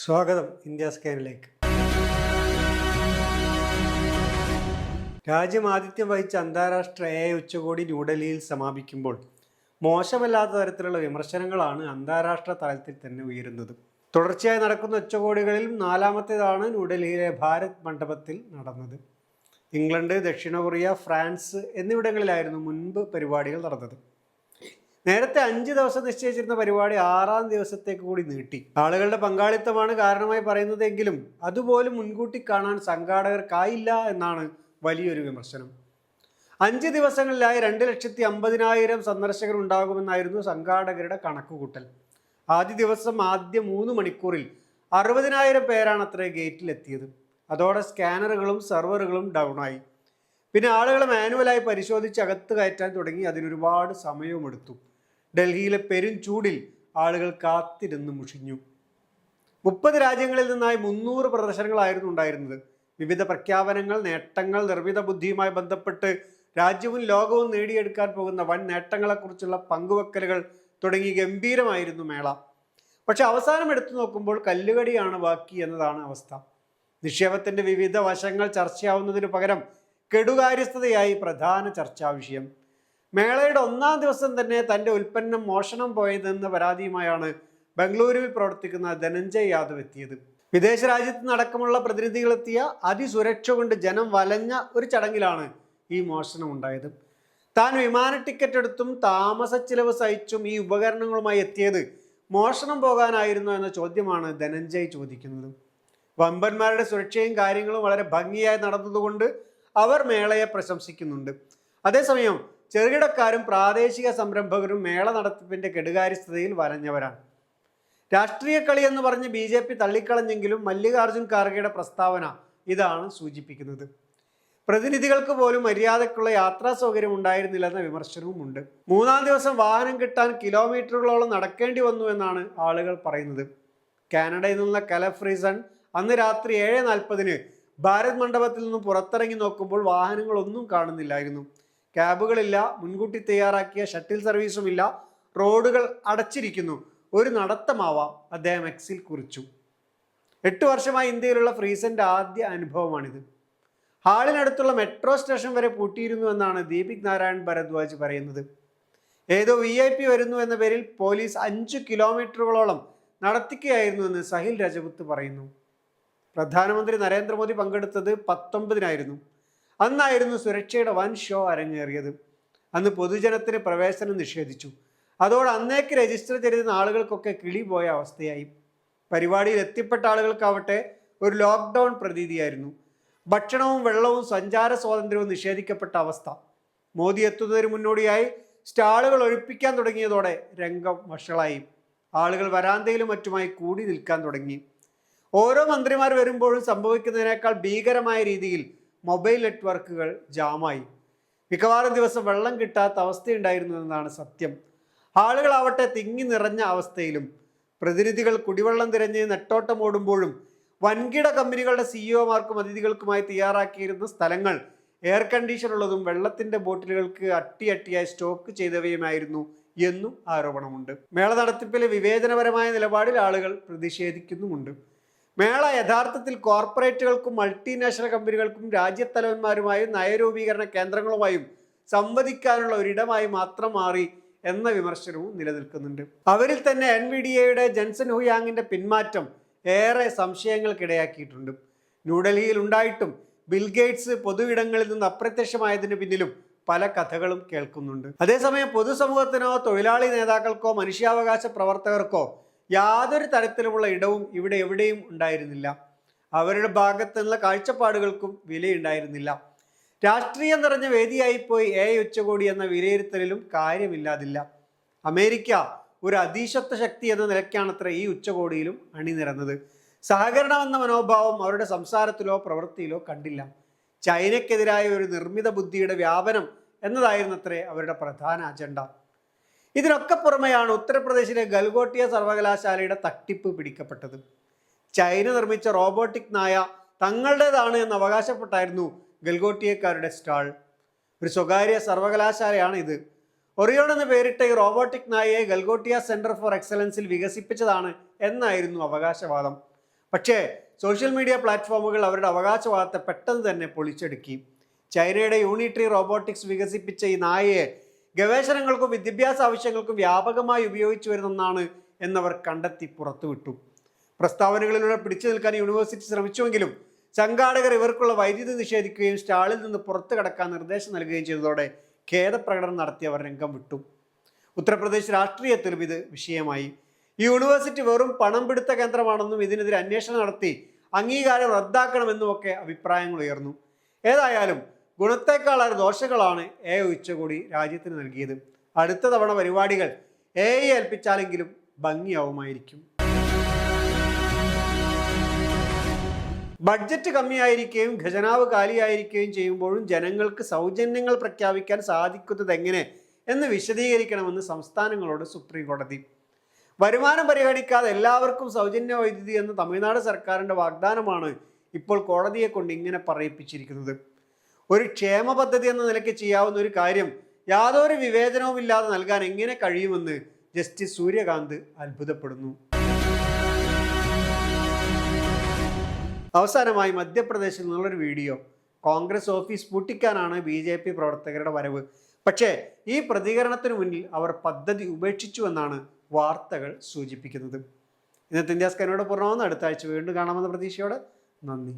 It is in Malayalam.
സ്വാഗതം ഇന്ത്യ സ്കാനിലേക്ക്. രാജ്യം ആതിഥ്യം വഹിച്ച അന്താരാഷ്ട്ര ഉച്ചകോടി ന്യൂഡൽഹിയിൽ സമാപിക്കുമ്പോൾ മോശമല്ലാത്ത തരത്തിലുള്ള വിമർശനങ്ങളാണ് അന്താരാഷ്ട്ര തലത്തിൽ തന്നെ ഉയരുന്നത്. തുടർച്ചയായി നടക്കുന്ന ഉച്ചകോടികളിൽ നാലാമത്തേതാണ് ന്യൂഡൽഹിയിലെ ഭാരത് മണ്ഡപത്തിൽ നടന്നത്. ഇംഗ്ലണ്ട്, ദക്ഷിണ കൊറിയ, ഫ്രാൻസ് എന്നിവിടങ്ങളിലായിരുന്നു മുൻപ് പരിപാടികൾ നടന്നത്. നേരത്തെ 5 ദിവസം നിശ്ചയിച്ചിരുന്ന പരിപാടി 6-ാം ദിവസത്തേക്ക് കൂടി നീട്ടി. ആളുകളുടെ പങ്കാളിത്തമാണ് കാരണമായി പറയുന്നതെങ്കിലും അതുപോലും മുൻകൂട്ടി കാണാൻ സംഘാടകർക്കായില്ല എന്നാണ് വലിയൊരു വിമർശനം. 5 ദിവസങ്ങളിലായി 2,50,000 സന്ദർശകർ ഉണ്ടാകുമെന്നായിരുന്നു സംഘാടകരുടെ കണക്കുകൂട്ടൽ. ആദ്യ ദിവസം ആദ്യ 3 മണിക്കൂറിൽ 60,000 പേരാണ് അത്ര ഗേറ്റിലെത്തിയത്. അതോടെ സ്കാനറുകളും സെർവറുകളും ഡൗണായി. പിന്നെ ആളുകൾ മാനുവലായി പരിശോധിച്ച് അകത്ത് കയറ്റാൻ തുടങ്ങി. അതിനൊരുപാട് സമയവും എടുത്തു. ഡൽഹിയിലെ പെരും ചൂടിൽ ആളുകൾ കാത്തിരുന്ന് മുഷിഞ്ഞു. 30 രാജ്യങ്ങളിൽ നിന്നായി 300 പ്രദർശനങ്ങളായിരുന്നു ഉണ്ടായിരുന്നത്. വിവിധ പ്രഖ്യാപനങ്ങൾ, നേട്ടങ്ങൾ, നിർമ്മിത ബുദ്ധിയുമായി ബന്ധപ്പെട്ട് രാജ്യവും ലോകവും നേടിയെടുക്കാൻ പോകുന്ന വൻ നേട്ടങ്ങളെക്കുറിച്ചുള്ള പങ്കുവെക്കലുകൾ തുടങ്ങി ഗംഭീരമായിരുന്നു മേള. പക്ഷെ അവസാനം എടുത്തു നോക്കുമ്പോൾ കല്ലുകടിയാണ് ബാക്കി എന്നതാണ് അവസ്ഥ. നിക്ഷേപത്തിന്റെ വിവിധ വശങ്ങൾ ചർച്ചയാവുന്നതിനു പകരം കെടുകാര്യസ്ഥതയായി പ്രധാന ചർച്ചാ വിഷയം. മേളയുടെ 1-ാം ദിവസം തന്നെ തൻ്റെ ഉൽപ്പന്നം മോഷണം പോയതെന്ന പരാതിയുമായാണ് ബംഗളൂരുവിൽ പ്രവർത്തിക്കുന്ന ധനഞ്ജയ് യാദവ് എത്തിയത്. വിദേശ രാജ്യത്ത് നടക്കമുള്ള പ്രതിനിധികളെത്തിയ അതിസുരക്ഷ കൊണ്ട് ജനം വലഞ്ഞ ഒരു ചടങ്ങിലാണ് ഈ മോഷണം ഉണ്ടായത്. താൻ വിമാന ടിക്കറ്റ് എടുത്തും താമസ ചിലവ് സഹിച്ചും ഈ ഉപകരണങ്ങളുമായി എത്തിയത് മോഷണം പോകാനായിരുന്നു എന്ന ചോദ്യമാണ് ധനഞ്ജയ് ചോദിക്കുന്നത്. വമ്പന്മാരുടെ സുരക്ഷയും കാര്യങ്ങളും വളരെ ഭംഗിയായി നടന്നതുകൊണ്ട് അവർ മേളയെ പ്രശംസിക്കുന്നുണ്ട്. അതേസമയം ചെറുകിടക്കാരും പ്രാദേശിക സംരംഭകരും മേള നടത്തിപ്പിന്റെ കെടുകാര്യസ്ഥതയിൽ വരഞ്ഞവരാണ്. രാഷ്ട്രീയ കളി എന്ന് പറഞ്ഞ് BJP തള്ളിക്കളഞ്ഞെങ്കിലും മല്ലികാർജുൻ ഖാർഗെയുടെ പ്രസ്താവന ഇതാണ് സൂചിപ്പിക്കുന്നത്. പ്രതിനിധികൾക്ക് പോലും മര്യാദക്കുള്ള യാത്രാ സൗകര്യം ഉണ്ടായിരുന്നില്ലെന്ന വിമർശനവുമുണ്ട്. 3-ാം ദിവസം വാഹനം കിട്ടാൻ കിലോമീറ്ററുകളോളം നടക്കേണ്ടി വന്നു എന്നാണ് ആളുകൾ പറയുന്നത്. കാനഡയിൽ നിന്നുള്ള കലഫ്രീസൺ അന്ന് രാത്രി 7:40 ഭാരത് മണ്ഡപത്തിൽ നിന്നും പുറത്തിറങ്ങി നോക്കുമ്പോൾ വാഹനങ്ങളൊന്നും കാണുന്നില്ലായിരുന്നു. ക്യാബുകളില്ല, മുൻകൂട്ടി തയ്യാറാക്കിയ ഷട്ടിൽ സർവീസുമില്ല, റോഡുകൾ അടച്ചിരിക്കുന്നു. ഒരു നടത്തമാവാം, അദ്ദേഹം എക്സിൽ കുറിച്ചു. 8 വർഷമായി ഇന്ത്യയിലുള്ള ഫ്രീസന്റെ ആദ്യ അനുഭവമാണിത്. ഹാളിനടുത്തുള്ള മെട്രോ സ്റ്റേഷൻ വരെ പൂട്ടിയിരുന്നു എന്നാണ് ദീപിക് നാരായൺ ഭരദ്വാജ് പറയുന്നത്. ഏതോ VIP വരുന്നു എന്ന പേരിൽ പോലീസ് 5 കിലോമീറ്ററുകളോളം നടത്തിക്കുകയായിരുന്നു എന്ന് സഹിൽ രജപുത്ത് പറയുന്നു. പ്രധാനമന്ത്രി നരേന്ദ്രമോദി പങ്കെടുത്തത് 19-നായിരുന്നു. അന്നായിരുന്നു സുരക്ഷയുടെ വൻ ഷോ അരങ്ങേറിയത്. അന്ന് പൊതുജനത്തിന് പ്രവേശനം നിഷേധിച്ചു. അതോടെ അന്നേക്ക് രജിസ്റ്റർ ചെയ്തിരുന്ന ആളുകൾക്കൊക്കെ കിളി പോയ അവസ്ഥയായി. പരിപാടിയിൽ എത്തിപ്പെട്ട ആളുകൾക്കാവട്ടെ ഒരു ലോക്ക്ഡൗൺ പ്രതീതിയായിരുന്നു. ഭക്ഷണവും വെള്ളവും സഞ്ചാര സ്വാതന്ത്ര്യവും നിഷേധിക്കപ്പെട്ട അവസ്ഥ. മോദി എത്തുന്നതിന് മുന്നോടിയായി സ്റ്റാളുകൾ ഒഴിപ്പിക്കാൻ തുടങ്ങിയതോടെ രംഗം വഷളായി. ആളുകൾ വരാന്തയിലും മറ്റുമായി കൂടി നിൽക്കാൻ തുടങ്ങി. ഓരോ മന്ത്രിമാർ വരുമ്പോഴും സംഭവിക്കുന്നതിനേക്കാൾ ഭീകരമായ രീതിയിൽ മൊബൈൽ നെറ്റ്വർക്കുകൾ ജാമായി. മിക്കവാറും ദിവസം വെള്ളം കിട്ടാത്ത അവസ്ഥയുണ്ടായിരുന്നു എന്നതാണ് സത്യം. ആളുകളാവട്ടെ തിങ്ങി നിറഞ്ഞ അവസ്ഥയിലും. പ്രതിനിധികൾ കുടിവെള്ളം തിരഞ്ഞ് നെട്ടോട്ടം ഓടുമ്പോഴും വൻകിട കമ്പനികളുടെ CEOമാർക്കും അതിഥികൾക്കുമായി തയ്യാറാക്കിയിരുന്ന സ്ഥലങ്ങൾ എയർ കണ്ടീഷൻ ഉള്ളതും വെള്ളത്തിന്റെ ബോട്ടിലുകൾക്ക് അട്ടിയായി സ്റ്റോക്ക് ചെയ്തവയുമായിരുന്നു എന്നും ആരോപണമുണ്ട്. മേള നടത്തിപ്പിലെ വിവേചനപരമായ നിലപാടിൽ ആളുകൾ പ്രതിഷേധിക്കുന്നുമുണ്ട്. മേള യഥാർത്ഥത്തിൽ കോർപ്പറേറ്റുകൾക്കും മൾട്ടിനാഷണൽ കമ്പനികൾക്കും രാജ്യത്തലവന്മാരുമായും നയരൂപീകരണ കേന്ദ്രങ്ങളുമായും സംവദിക്കാനുള്ള ഒരിടമായി മാത്രം മാറി എന്ന വിമർശനവും നിലനിൽക്കുന്നുണ്ട്. അവരിൽ തന്നെ NVDAയുടെ ജൻസൺ ഹുയാങ്ങിന്റെ പിന്മാറ്റം ഏറെ സംശയങ്ങൾക്കിടയാക്കിയിട്ടുണ്ട്. ന്യൂഡൽഹിയിൽ ഉണ്ടായിട്ടും ബിൽഗേറ്റ്സ് പൊതു ഇടങ്ങളിൽ നിന്ന് അപ്രത്യക്ഷമായതിന് പിന്നിലും പല കഥകളും കേൾക്കുന്നുണ്ട്. അതേസമയം പൊതുസമൂഹത്തിനോ തൊഴിലാളി നേതാക്കൾക്കോ മനുഷ്യാവകാശ പ്രവർത്തകർക്കോ യാതൊരു തരത്തിലുമുള്ള ഇടവും ഇവിടെ എവിടെയും ഉണ്ടായിരുന്നില്ല. അവരുടെ ഭാഗത്തു നിന്നുള്ള കാഴ്ചപ്പാടുകൾക്കും വിലയുണ്ടായിരുന്നില്ല. രാഷ്ട്രീയം നിറഞ്ഞ വേദിയായിപ്പോയി ഉച്ചകോടി എന്ന വിലയിരുത്തലിലും കാര്യമില്ലാതില്ല. അമേരിക്ക ഒരു അധീശത്വ ശക്തി എന്ന നിലയ്ക്കാണത്ര ഈ ഉച്ചകോടിയിലും അണിനിരന്നത്. സഹകരണമെന്ന മനോഭാവം അവരുടെ സംസാരത്തിലോ പ്രവൃത്തിയിലോ കണ്ടില്ല. ചൈനയ്ക്കെതിരായ ഒരു നിർമ്മിത ബുദ്ധിയുടെ വ്യാപനം എന്നതായിരുന്നത്രേ അവരുടെ പ്രധാന അജണ്ട. ഇതിനൊക്കെ പുറമെയാണ് ഉത്തർപ്രദേശിലെ ഗൽഗോട്ടിയ സർവകലാശാലയുടെ തട്ടിപ്പ് പിടിക്കപ്പെട്ടത്. ചൈന നിർമ്മിച്ച റോബോട്ടിക് നായ തങ്ങളുടേതാണ് എന്ന് അവകാശപ്പെട്ടായിരുന്നു ഗൽഗോട്ടിയക്കാരുടെ സ്റ്റാൾ. ഒരു സ്വകാര്യ സർവകലാശാലയാണ് ഇത്. ഒറിയോൺ എന്ന് പേരിട്ട ഈ റോബോട്ടിക് നായയെ ഗൽഗോട്ടിയ സെന്റർ ഫോർ എക്സലൻസിൽ വികസിപ്പിച്ചതാണ് എന്നായിരുന്നു അവകാശവാദം. പക്ഷേ സോഷ്യൽ മീഡിയ പ്ലാറ്റ്ഫോമുകൾ അവരുടെ അവകാശവാദത്തെ പെട്ടെന്ന് തന്നെ പൊളിച്ചെടുക്കി. ചൈനയുടെ യൂണിട്രി റോബോട്ടിക്സ് വികസിപ്പിച്ച ഈ നായയെ ഗവേഷണങ്ങൾക്കും വിദ്യാഭ്യാസ ആവശ്യങ്ങൾക്കും വ്യാപകമായി ഉപയോഗിച്ചു വരുന്നതാണ് എന്നവർ കണ്ടെത്തി പുറത്തുവിട്ടു. പ്രസ്താവനകളിലൂടെ പിടിച്ചു നിൽക്കാൻ യൂണിവേഴ്സിറ്റി ശ്രമിച്ചുവെങ്കിലും സംഘാടകർ ഇവർക്കുള്ള വൈദ്യുതി നിഷേധിക്കുകയും സ്റ്റാളിൽ നിന്ന് പുറത്തു കടക്കാൻ നിർദ്ദേശം നൽകുകയും ചെയ്തതോടെ ഖേദപ്രകടനം നടത്തിയവർ രംഗം വിട്ടു. ഉത്തർപ്രദേശ് രാഷ്ട്രീയത്തിലും ഇത് വിഷയമായി. ഈ യൂണിവേഴ്സിറ്റി വെറും പണം പിടുത്ത കേന്ദ്രമാണെന്നും ഇതിനെതിരെ അന്വേഷണം നടത്തി അംഗീകാരം റദ്ദാക്കണമെന്നുമൊക്കെ അഭിപ്രായങ്ങൾ ഉയർന്നു. ഏതായാലും ഗുണത്തേക്കാളേറെ ദോഷങ്ങളാണ് AI ഉച്ചകോടി രാജ്യത്തിന് നൽകിയത്. അടുത്ത തവണ പരിപാടികൾ AI ഏൽപ്പിച്ചാലെങ്കിലും ഭംഗിയാവുമായിരിക്കും. ബഡ്ജറ്റ് കമ്മിയായിരിക്കുകയും ഖജനാവ് കാലിയായിരിക്കുകയും ചെയ്യുമ്പോഴും ജനങ്ങൾക്ക് സൗജന്യങ്ങൾ പ്രഖ്യാപിക്കാൻ സാധിക്കുന്നത് എങ്ങനെ എന്ന് വിശദീകരിക്കണമെന്ന് സംസ്ഥാനങ്ങളോട് സുപ്രീം കോടതി. വരുമാനം പരിഗണിക്കാതെ എല്ലാവർക്കും സൗജന്യ വൈദ്യുതി എന്ന തമിഴ്നാട് സർക്കാരിൻ്റെ വാഗ്ദാനമാണ് ഇപ്പോൾ കോടതിയെ കൊണ്ട് ഇങ്ങനെ പറയിപ്പിച്ചിരിക്കുന്നത്. ഒരു ക്ഷേമ പദ്ധതി എന്ന നിലയ്ക്ക് ചെയ്യാവുന്ന ഒരു കാര്യം യാതൊരു വിവേചനവുമില്ലാതെ നൽകാൻ എങ്ങനെ കഴിയുമെന്ന് ജസ്റ്റിസ് സൂര്യകാന്ത് അത്ഭുതപ്പെടുന്നു. അവസാനമായി മധ്യപ്രദേശിൽ നിന്നുള്ളൊരു വീഡിയോ. കോൺഗ്രസ് ഓഫീസ് പൂട്ടിക്കാനാണ് BJP പ്രവർത്തകരുടെ വരവ്. പക്ഷേ ഈ പ്രതികരണത്തിനു മുന്നിൽ അവർ പദ്ധതി ഉപേക്ഷിച്ചുവെന്നാണ് വാർത്തകൾ സൂചിപ്പിക്കുന്നത്. ഇന്നത്തെ ഇന്ത്യ സ്കാനോട് പൂർണ്ണമാകുന്നു. അടുത്ത ആഴ്ച വീണ്ടും കാണാമെന്ന പ്രതീക്ഷയോടെ നന്ദി.